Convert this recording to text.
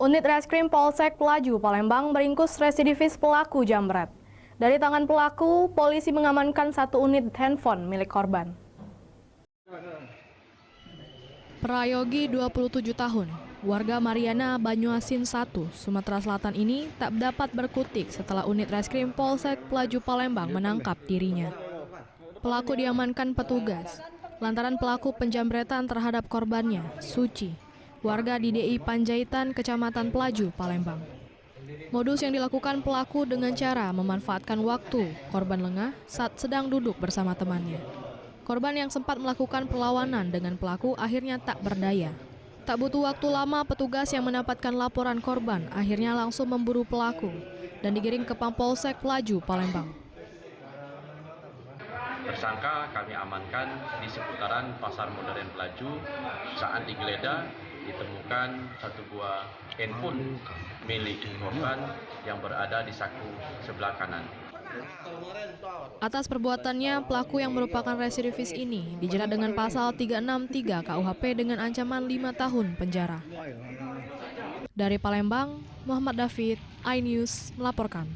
Unit Reskrim Polsek Pelaju Palembang meringkus residivis pelaku jambret. Dari tangan pelaku, polisi mengamankan 1 unit handphone milik korban. Prayogi 27 tahun, warga Mariana Banyuasin 1, Sumatera Selatan ini tak dapat berkutik setelah unit Reskrim Polsek Pelaju Palembang menangkap dirinya. Pelaku diamankan petugas lantaran pelaku penjambretan terhadap korbannya, Suci, warga di DI Panjaitan, Kecamatan Pelaju, Palembang. Modus yang dilakukan pelaku dengan cara memanfaatkan waktu korban lengah saat sedang duduk bersama temannya. Korban yang sempat melakukan perlawanan dengan pelaku akhirnya tak berdaya. Tak butuh waktu lama, petugas yang mendapatkan laporan korban akhirnya langsung memburu pelaku dan digiring ke Polsek Pelaju, Palembang. Tersangka kami amankan di seputaran Pasar Modern Pelaju. Saat digeledah ditemukan 1 buah handphone milik korban yang berada di saku sebelah kanan. Atas perbuatannya, pelaku yang merupakan residivis ini dijerat dengan pasal 363 KUHP dengan ancaman 5 tahun penjara. Dari Palembang, Muhammad David, iNews melaporkan.